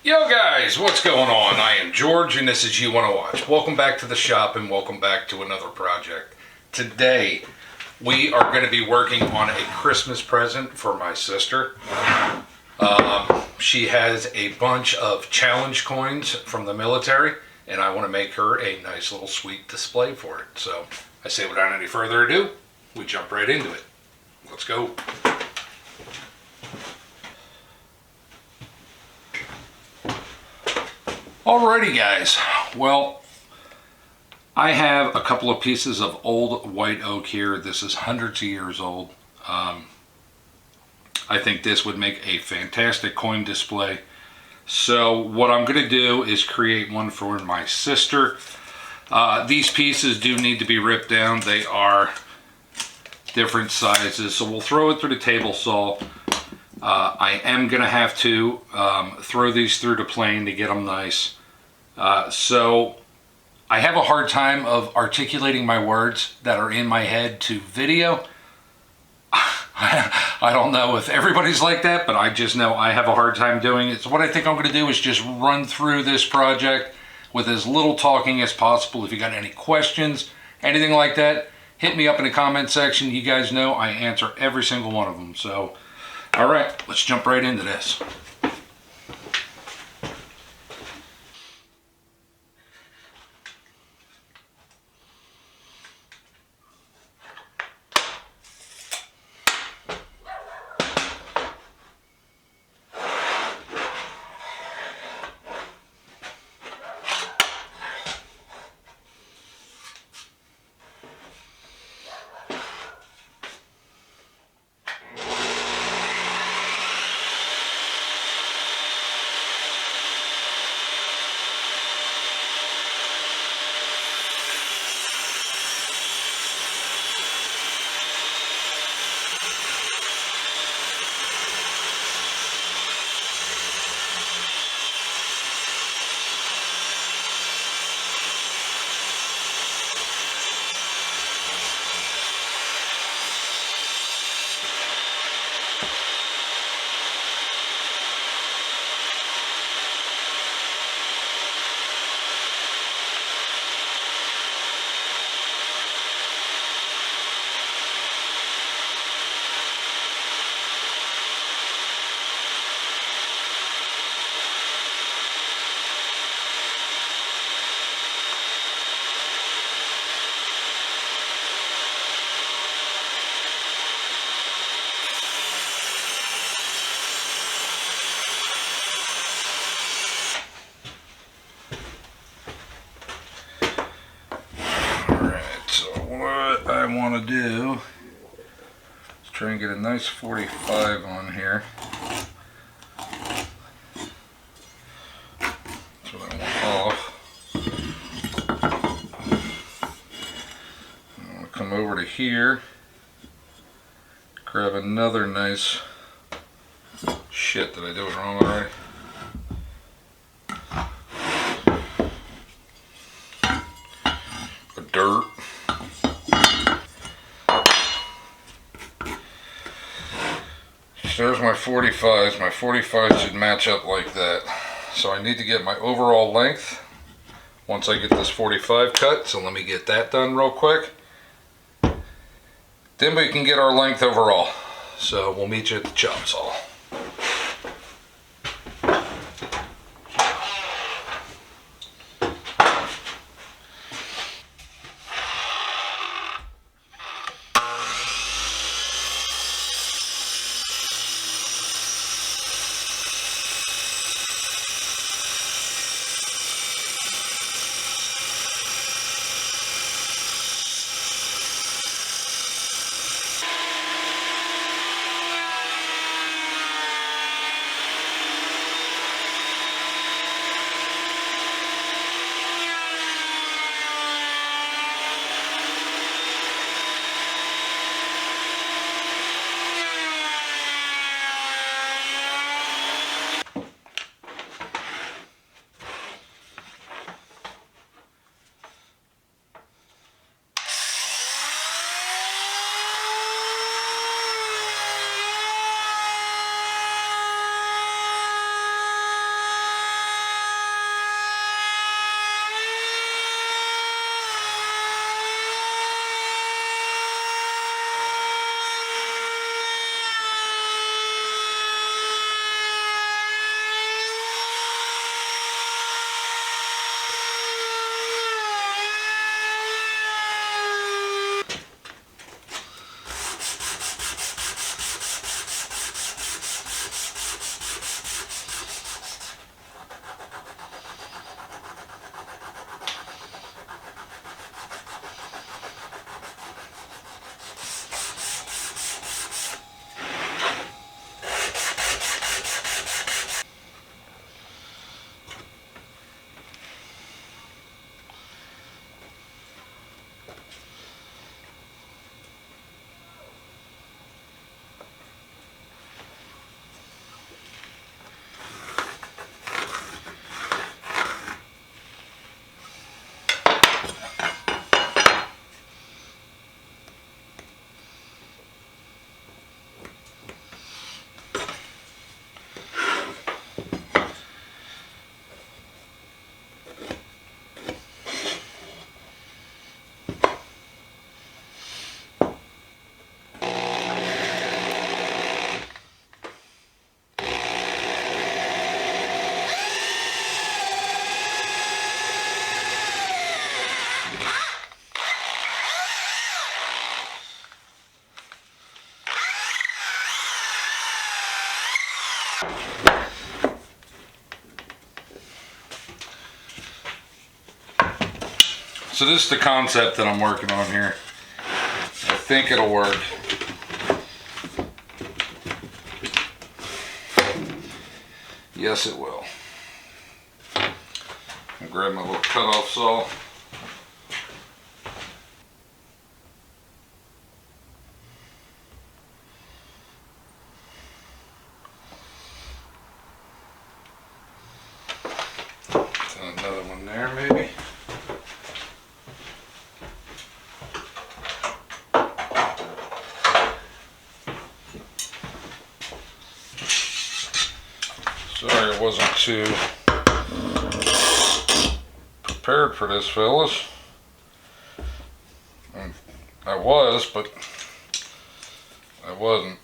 Yo guys, what's going on? I am George and this is You Wanna Watch. Welcome back to the shop and welcome back to another project. Today we are going to be working on a Christmas present for my sister. She has a bunch of challenge coins from the military and I want to make her a nice little sweet display for it. So I say without any further ado, we jump right into it. Let's go. Alrighty guys, well, I have a couple of pieces of old white oak here. This is hundreds of years old. I think this would make a fantastic coin display. So what I'm going to do is create one for my sister. These pieces do need to be ripped down. They are different sizes, so we'll throw it through the table saw. I am going to have to throw these through the plane to get them nice. So I have a hard time of articulating my words that are in my head to video. I don't know if everybody's like that, but I just know I have a hard time doing it. So what I think I'm going to do is just run through this project with as little talking as possible. If you got any questions, anything like that, hit me up in the comment section. You guys know I answer every single one of them. So, all right, let's jump right into this. I want to do is try and get a nice 45 on here. That's what I want off. I want to come over to here, grab another nice shit. Did I do it wrong already? The dirt. There's my 45s. My 45s should match up like that. So I need to get my overall length once I get this 45 cut. So let me get that done real quick. Then we can get our length overall. So we'll meet you at the chop saw. So this is the concept that I'm working on here. I think it'll work. Yes, it will. I'll grab my little cut-off saw. Another one there, maybe. Sorry, I wasn't too prepared for this, fellas. I was, but I wasn't.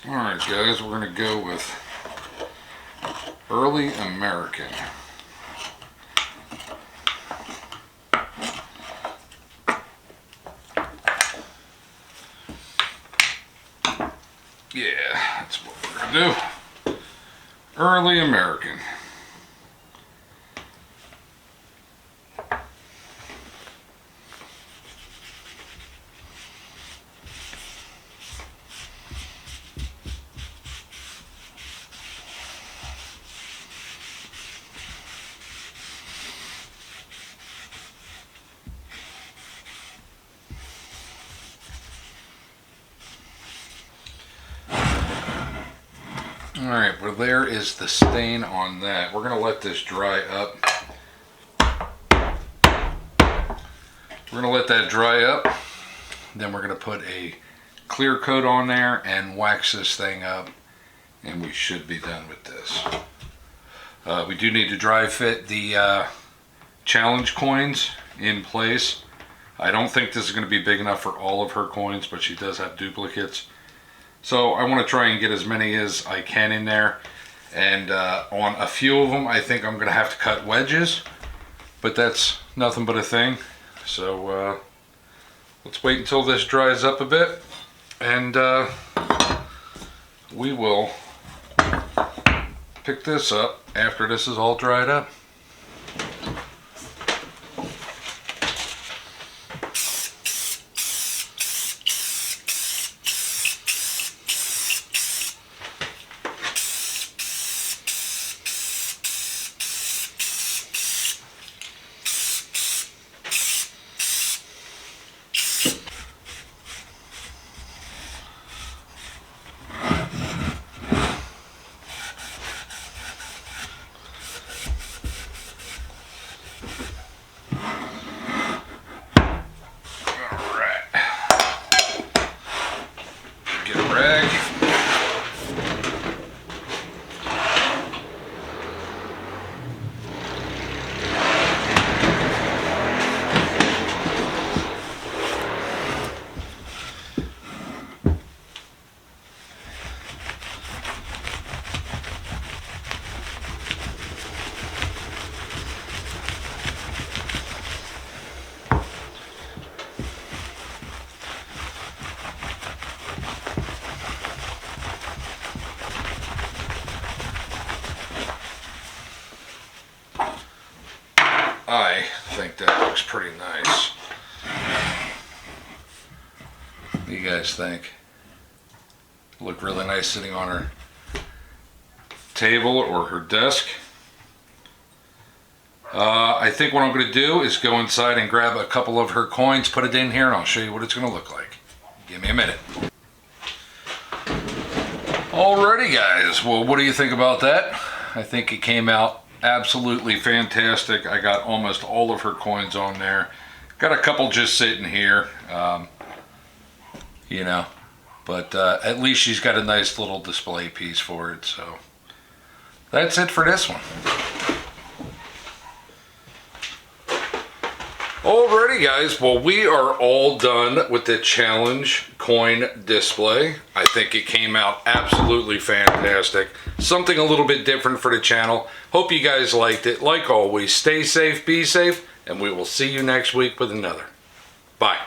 Alright guys, we're going to go with Early American. Yeah, that's what we're going to do. Early American. Alright, well there is the stain on that. We're going to let this dry up. We're going to let that dry up. Then we're going to put a clear coat on there and wax this thing up. And we should be done with this. We do need to dry fit the challenge coins in place. I don't think this is going to be big enough for all of her coins, but she does have duplicates. So I want to try and get as many as I can in there. And on a few of them, I think I'm going to have to cut wedges. But that's nothing but a thing. So let's wait until this dries up a bit. And we will pick this up after this is all dried up. bag. I think that looks pretty nice. What do you guys think? Look really nice sitting on her table or her desk. I think what I'm going to do is go inside and grab a couple of her coins, put it in here, and I'll show you what it's going to look like. Give me a minute. Alrighty guys, well what do you think about that? I think it came out absolutely fantastic. I got almost all of her coins on there. Got a couple just sitting here, you know, but at least she's got a nice little display piece for it. So that's it for this one. Alrighty guys, well we are all done with the challenge coin display. I think it came out absolutely fantastic. Something a little bit different for the channel. Hope you guys liked it. Like always, stay safe, be safe, and we will see you next week with another. Bye.